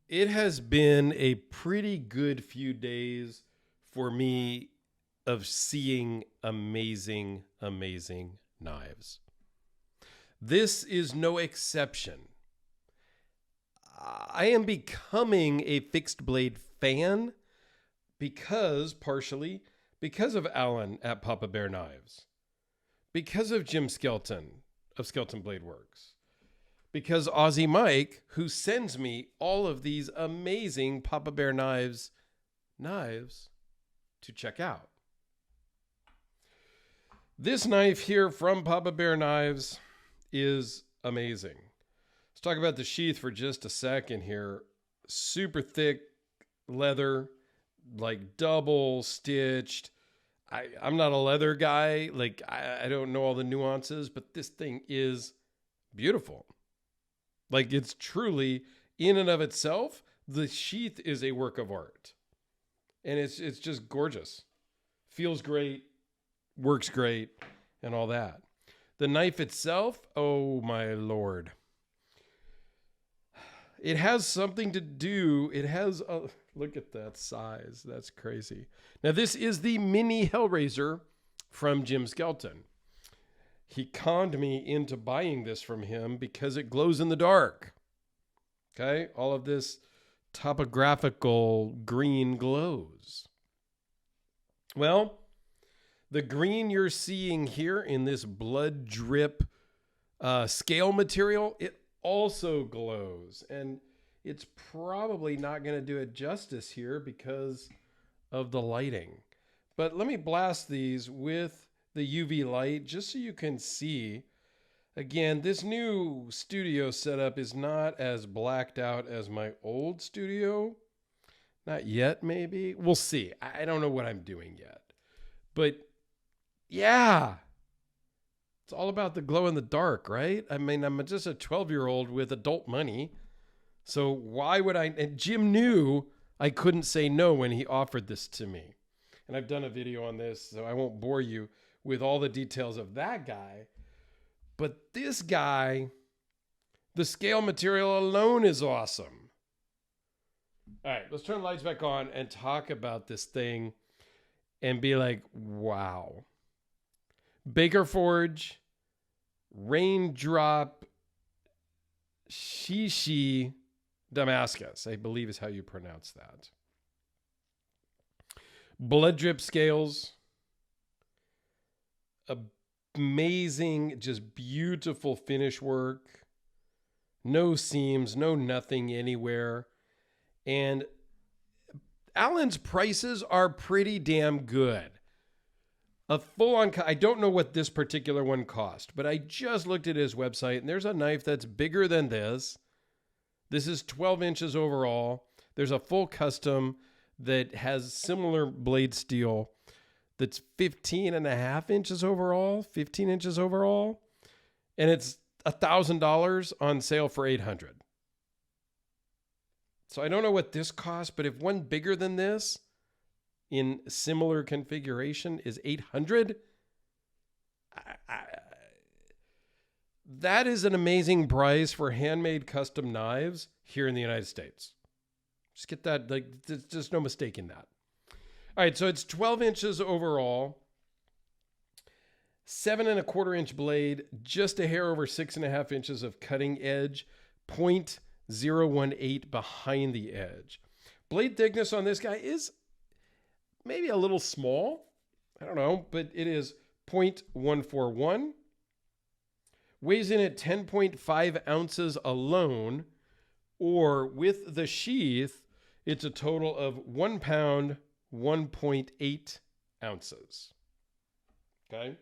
It has been a pretty good few days for me of seeing amazing, amazing knives. This is no exception. I am becoming a fixed blade fan partially because of Alan at Papa Bear Knives, because of Jim Skelton of Skelton Blade Works, because Aussie Mike, who sends me all of these amazing Papa Bear knives to check out. This knife here from Papa Bear Knives is amazing. Let's talk about the sheath for just a second here. Super thick leather, like double stitched. I'm not a leather guy. Like I don't know all the nuances, but this thing is beautiful. Like it's truly, in and of itself, the sheath is a work of art. And it's just gorgeous. Feels great, works great, and all that. The knife itself, oh my Lord. It has something to do. It has look at that size. That's crazy. Now this is the mini Hellraiser from Jim Skelton. He conned me into buying this from him because it glows in the dark. Okay? All of this topographical green glows. Well, the green you're seeing here in this blood drip scale material, it also glows. And it's probably not going to do it justice here because of the lighting. But let me blast these with the UV light just so you can see. Again, this new studio setup is not as blacked out as my old studio. Not yet, maybe. We'll see. I don't know what I'm doing yet. But yeah, it's all about the glow in the dark, right? I mean, I'm just a 12-year-old with adult money. So why would I? And Jim knew I couldn't say no when he offered this to me. And I've done a video on this, so I won't bore you with all the details of that guy. But this guy, the scale material alone is awesome. All right, let's turn the lights back on and talk about this thing and be like, wow. Baker Forge, Raindrop, Shishi, Damascus, I believe is how you pronounce that. Blood drip scales. Amazing, just beautiful finish work. No seams, no nothing anywhere. And Allen's prices are pretty damn good. A full-on, I don't know what this particular one cost, but I just looked at his website, and there's a knife that's bigger than this. This is 12 inches overall. There's a full custom that has similar blade steel that's 15 and a half inches overall, 15 inches overall. And it's $1,000 on sale for $800. So I don't know what this costs, but if one bigger than this in similar configuration is $800, that is an amazing price for handmade custom knives here in the United States. Just get that, like, there's just no mistake in that. All right, so it's 12 inches overall, 7¼ inch blade, just a hair over 6½ inches of cutting edge, 0.018 behind the edge. Blade thickness on this guy is maybe a little small. I don't know, but it is 0.141. Weighs in at 10.5 ounces alone, or with the sheath, it's a total of 1 pound, 1.8 ounces. Okay.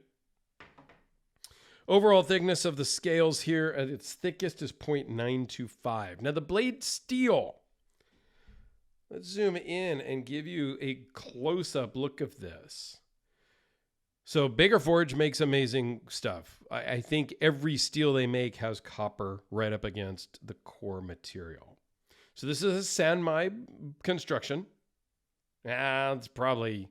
Overall thickness of the scales here at its thickest is 0.925. Now the blade steel. Let's zoom in and give you a close-up look of this. So Baker Forge makes amazing stuff. I think every steel they make has copper right up against the core material. So this is a Sanmai construction. It's probably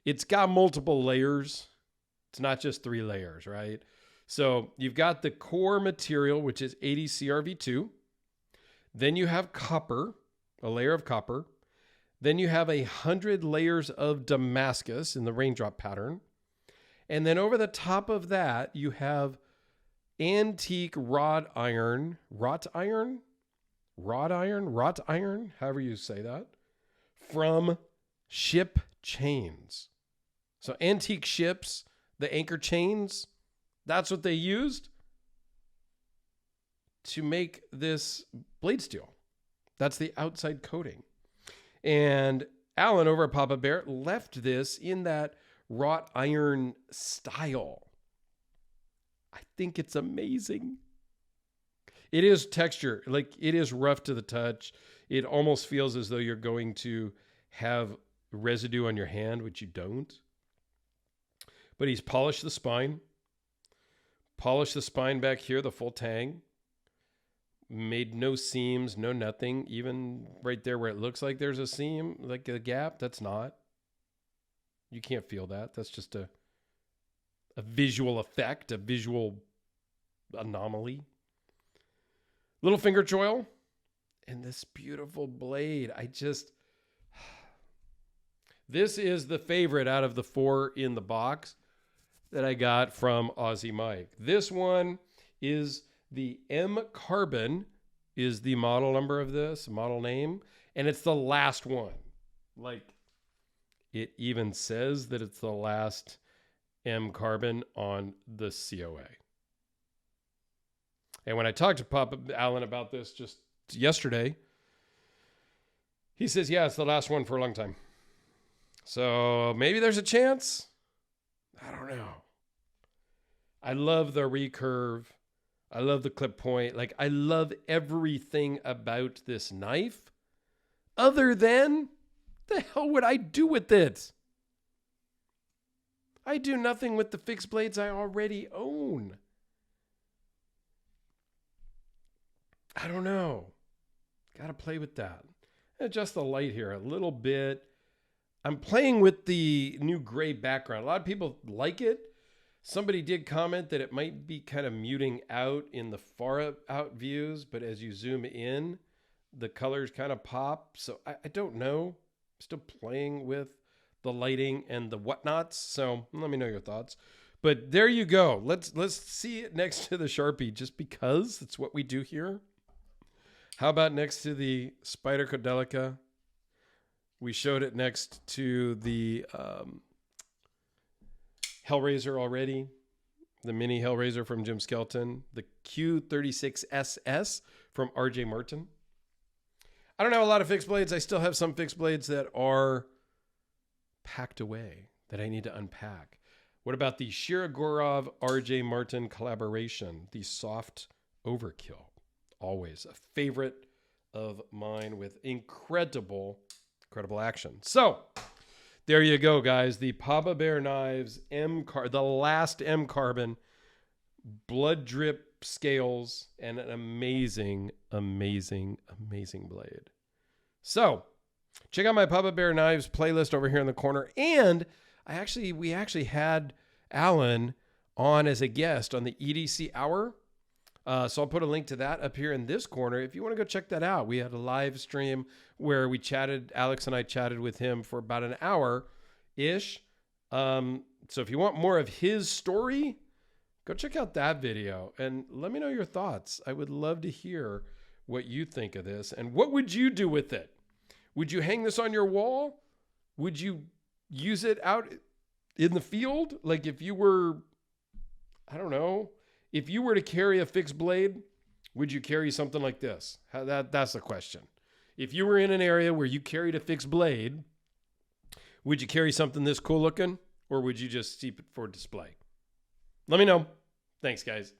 it's got multiple layers. It's not just 3 layers, right? So you've got the core material, which is 80 CRV2. Then you have copper, a layer of copper. Then you have 100 layers of Damascus in the raindrop pattern. And then over the top of that, you have antique wrought iron, however you say that, from ship chains. So antique ships, the anchor chains, that's what they used to make this blade steel. That's the outside coating. And Alan over at Papa Bear left this in that wrought iron style. I think it's amazing. It is texture, like it is rough to the touch. It almost feels as though you're going to have residue on your hand, which you don't. But he's polished the spine back here, the full tang. Made no seams, no nothing. Even right there where it looks like there's a seam, like a gap, that's not. You can't feel that. That's just a visual effect, a visual anomaly. Little finger choil. And this beautiful blade. This is the favorite out of the 4 in the box that I got from Aussie Mike. This one is the MCarbon, is the model number of this, model name, and it's the last one. Like, it even says that it's the last MCarbon on the COA. And when I talked to Papa Alan about this just yesterday, he says, yeah, it's the last one for a long time. So maybe there's a chance. I don't know. I love the recurve. I love the clip point. Like, I love everything about this knife other than the hell would I do with it? I do nothing with the fixed blades I already own. I don't know. Got to play with that. Adjust the light here a little bit. I'm playing with the new gray background. A lot of people like it. Somebody did comment that it might be kind of muting out in the far out views, but as you zoom in, the colors kind of pop. So I don't know. I'm still playing with the lighting and the whatnots. So let me know your thoughts. But there you go. Let's see it next to the Sharpie just because it's what we do here. How about next to the Spider Codelica? We showed it next to the Hellraiser already, the mini Hellraiser from Jim Skelton, the Q36SS from RJ Martin. I don't have a lot of fixed blades. I still have some fixed blades that are packed away that I need to unpack. What about the Shirogorov RJ Martin collaboration, the soft overkill? Always a favorite of mine with incredible action. So there you go, guys. The Papa Bear Knives the last MCarbon blood drip scales and an amazing blade. So check out my Papa Bear Knives playlist over here in the corner. And we actually had Alan on as a guest on the EDC Hour. So I'll put a link to that up here in this corner. If you want to go check that out, we had a live stream where we chatted. Alex and I chatted with him for about an hour-ish. So if you want more of his story, go check out that video and let me know your thoughts. I would love to hear what you think of this and what would you do with it? Would you hang this on your wall? Would you use it out in the field? Like if you were, I don't know, if you were to carry a fixed blade, would you carry something like this? That's the question. If you were in an area where you carried a fixed blade, would you carry something this cool looking, or would you just keep it for display? Let me know. Thanks, guys.